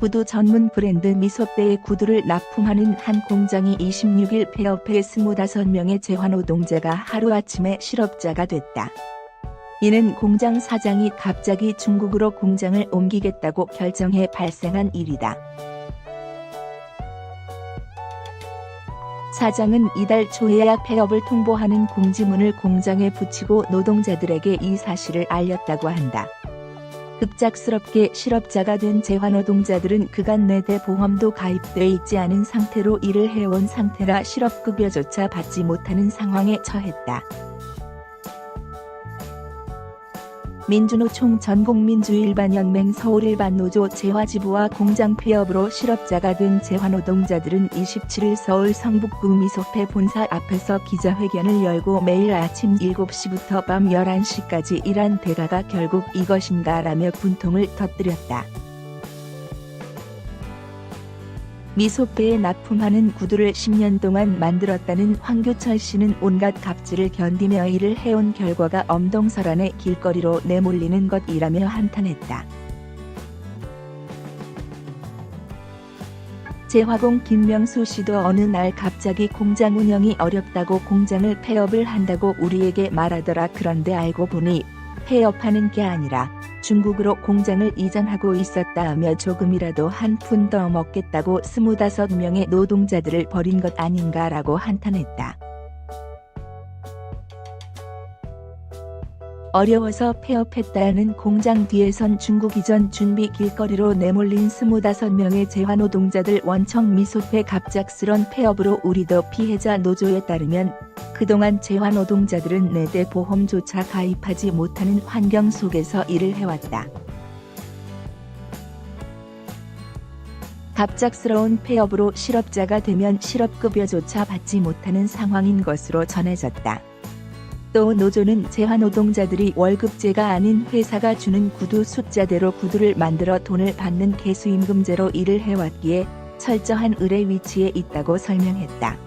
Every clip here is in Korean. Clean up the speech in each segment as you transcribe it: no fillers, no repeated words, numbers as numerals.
구두 전문 브랜드 미소배의 구두를 납품하는 한 공장이 26일 폐업해 25명의 재활노동자가 하루아침에 실업자가 됐다. 이는 공장 사장이 갑자기 중국으로 공장을 옮기겠다고 결정해 발생한 일이다. 사장은 이달 초에야 폐업을 통보하는 공지문을 공장에 붙이고 노동자들에게 이 사실을 알렸다고 한다. 급작스럽게 실업자가 된 재활노동자들은 그간 내대 보험도 가입돼 있지 않은 상태로 일을 해온 상태라 실업급여조차 받지 못하는 상황에 처했다. 민주노총 전국민주일반연맹 서울일반노조 재화지부와 공장 폐업으로 실업자가 된 재활노동자들은 27일 서울 성북구 미소배 본사 앞에서 기자회견을 열고 매일 아침 7시부터 밤 11시까지 일한 대가가 결국 이것인가라며 분통을 터뜨렸다. 미소배에 납품하는 구두를 10년 동안 만들었다는 황교철 씨는 온갖 갑질을 견디며 일을 해온 결과가 엄동설안에 길거리로 내몰리는 것이라며 한탄했다. 재화공 김명수 씨도 어느 날 갑자기 공장 운영이 어렵다고 공장을 폐업을 한다고 우리에게 말하더라. 그런데 알고 보니 폐업하는 게 아니라 중국으로 공장을 이전하고 있었다며 조금이라도 한 푼 더 먹겠다고 25명의 노동자들을 버린 것 아닌가라고 한탄했다. 어려워서 폐업했다는 공장 뒤에선 중국 이전 준비 길거리로 내몰린 25명의 재활노동자들. 원청 미소배 갑작스런 폐업으로 우리도 피해자 노조에 따르면 그동안 재활노동자들은 내대 보험조차 가입하지 못하는 환경 속에서 일을 해왔다. 갑작스러운 폐업으로 실업자가 되면 실업급여조차 받지 못하는 상황인 것으로 전해졌다. 또 노조는 재활노동자들이 월급제가 아닌 회사가 주는 구두 숫자대로 구두를 만들어 돈을 받는 개수임금제로 일을 해왔기에 철저한 의뢰 위치에 있다고 설명했다.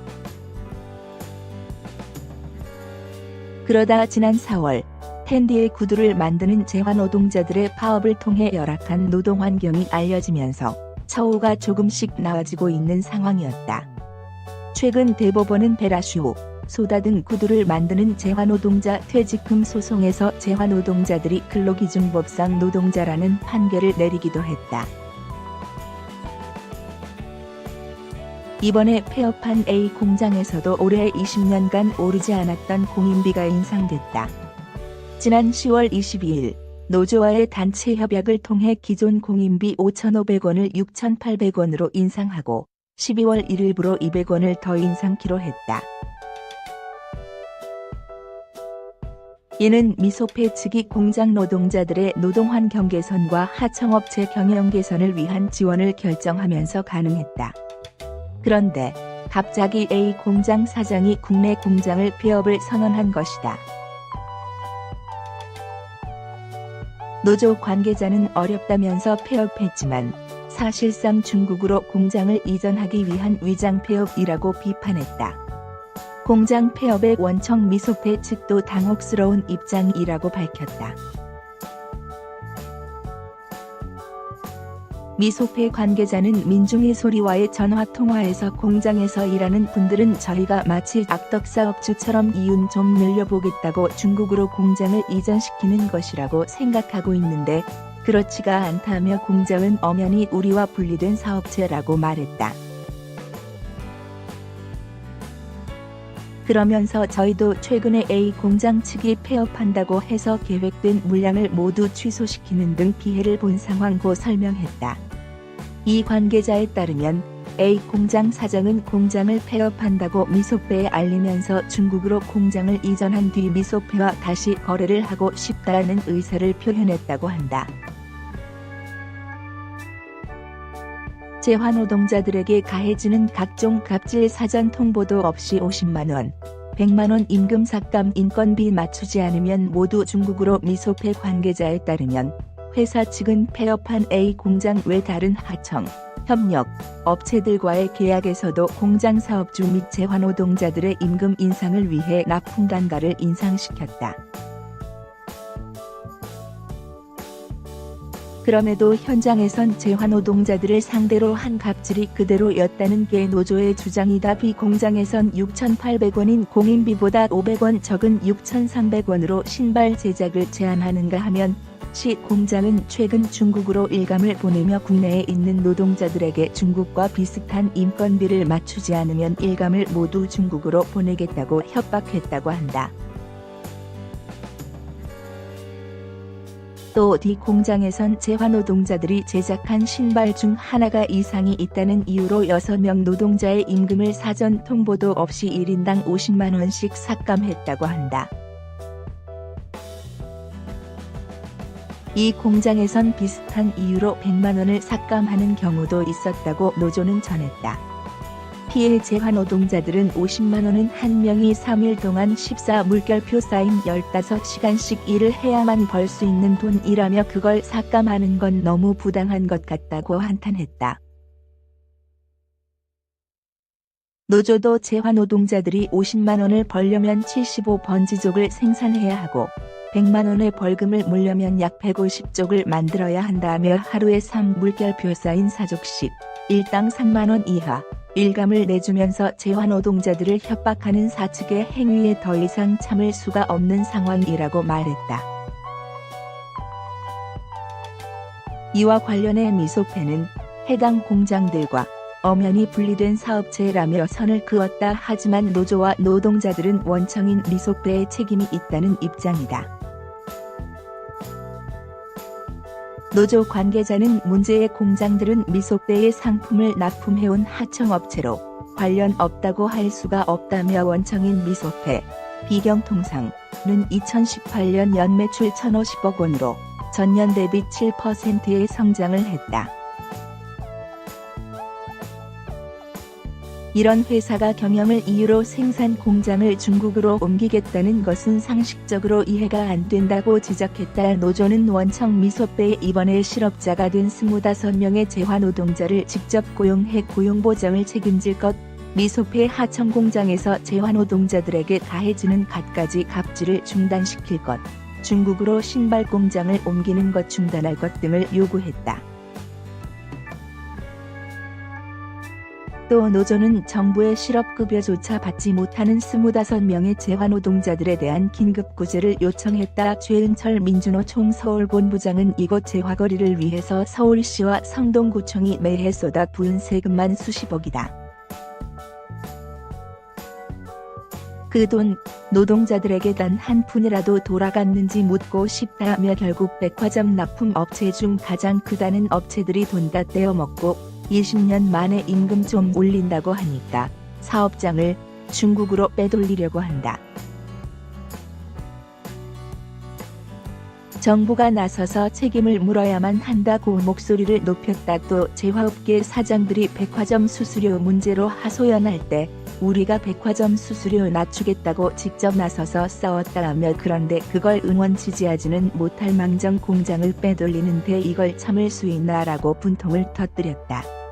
그러다 지난 4월 텐디의 구두를 만드는 재활노동자들의 파업을 통해 열악한 노동환경이 알려지면서 처우가 조금씩 나아지고 있는 상황이었다. 최근 대법원은 베라슈, 소다 등 구두를 만드는 재활노동자 퇴직금 소송에서 재활노동자들이 근로기준법상 노동자라는 판결을 내리기도 했다. 이번에 폐업한 A 공장에서도 올해 20년간 오르지 않았던 공인비가 인상됐다. 지난 10월 22일 노조와의 단체 협약을 통해 기존 공인비 5,500원을 6,800원으로 인상하고 12월 1일부로 200원을 더 인상키로 했다. 이는 미소배 측이 공장 노동자들의 노동환경 개선과 하청업체 경영 개선을 위한 지원을 결정하면서 가능했다. 그런데 갑자기 A 공장 사장이 국내 공장을 폐업을 선언한 것이다. 노조 관계자는 어렵다면서 폐업했지만 사실상 중국으로 공장을 이전하기 위한 위장 폐업이라고 비판했다. 공장 폐업의 원청 미소배 측도 당혹스러운 입장이라고 밝혔다. 미소배 관계자는 민중의 소리와의 전화통화에서 공장에서 일하는 분들은 저희가 마치 악덕사업주처럼 이윤 좀 늘려보겠다고 중국으로 공장을 이전시키는 것이라고 생각하고 있는데 그렇지가 않다며 공장은 엄연히 우리와 분리된 사업체라고 말했다. 그러면서 저희도 최근에 A 공장 측이 폐업한다고 해서 계획된 물량을 모두 취소시키는 등 피해를 본 상황고 설명했다. 이 관계자에 따르면 A 공장 사장은 공장을 폐업한다고 미소배에 알리면서 중국으로 공장을 이전한 뒤 미소배와 다시 거래를 하고 싶다는 의사를 표현했다고 한다. 재활노동자들에게 가해지는 각종 갑질 사전 통보도 없이 50만 원, 100만 원 임금 삭감 인건비 맞추지 않으면 모두 중국으로 미소배 관계자에 따르면 회사 측은 폐업한 A 공장 외 다른 하청, 협력, 업체들과의 계약에서도 공장 사업주 및 재화노동자들의 임금 인상을 위해 납품 단가를 인상시켰다. 그럼에도 현장에선 재화노동자들을 상대로 한 갑질이 그대로였다는 게 노조의 주장이다. B 공장에선 6,800원인 공인비보다 500원 적은 6,300원으로 신발 제작을 제한하는가 하면 C 공장은 최근 중국으로 일감을 보내며 국내에 있는 노동자들에게 중국과 비슷한 인건비를 맞추지 않으면 일감을 모두 중국으로 보내겠다고 협박했다고 한다. 또 D 공장에선 재화노동자들이 제작한 신발 중 하나가 이상이 있다는 이유로 6명 노동자의 임금을 사전 통보도 없이 1인당 50만 원씩 삭감했다고 한다. 이 공장에선 비슷한 이유로 100만 원을 삭감하는 경우도 있었다고 노조는 전했다. 피해 재화노동자들은 50만 원은 한 명이 3일 동안 14 물결표 쌓인 15시간씩 일을 해야만 벌 수 있는 돈이라며 그걸 삭감하는 건 너무 부당한 것 같다고 한탄했다. 노조도 재화노동자들이 50만 원을 벌려면 75번지족을 생산해야 하고 100만 원의 벌금을 물려면 약 150족을 만들어야 한다며 하루에 3 물결표 쌓인 4족씩 일당 3만 원 이하 일감을 내주면서 재화노동자들을 협박하는 사측의 행위에 더 이상 참을 수가 없는 상황이라고 말했다. 이와 관련해 미소패는 해당 공장들과 엄연히 분리된 사업체라며 선을 그었다. 하지만 노조와 노동자들은 원청인 미소패에 책임이 있다는 입장이다. 노조 관계자는 문제의 공장들은 미소패의 상품을 납품해온 하청업체로 관련 없다고 할 수가 없다며 원청인 미소패, 비경통상은 2018년 연매출 1,050억 원으로 전년 대비 7%의 성장을 했다. 이런 회사가 경영을 이유로 생산 공장을 중국으로 옮기겠다는 것은 상식적으로 이해가 안 된다고 지적했다. 노조는 원청 미소패에 이번에 실업자가 된 25명의 재화노동자를 직접 고용해 고용보장을 책임질 것, 미소패 하청 공장에서 재화노동자들에게 가해지는 갖가지 갑질을 중단시킬 것, 중국으로 신발 공장을 옮기는 것 중단할 것 등을 요구했다. 또 노조는 정부의 실업급여조차 받지 못하는 25명의 재화노동자들에 대한 긴급구제를 요청했다. 최은철 민주노 총서울본부장은 이곳 재화거리를 위해서 서울시와 성동구청이 매해 쏟아부은 세금만 수십억이다. 그 돈, 노동자들에게 단 한 푼이라도 돌아갔는지 묻고 싶다며 결국 백화점 납품업체 중 가장 크다는 업체들이 돈 다 떼어먹고 20년 만에 임금 좀 올린다고 하니까 사업장을 중국으로 빼돌리려고 한다. 정부가 나서서 책임을 물어야만 한다고 목소리를 높였다. 또 재화업계 사장들이 백화점 수수료 문제로 하소연할 때 우리가 백화점 수수료 낮추겠다고 직접 나서서 싸웠다라며 그런데 그걸 응원 지지하지는 못할 망정 공장을 빼돌리는데 이걸 참을 수 있나라고 분통을 터뜨렸다.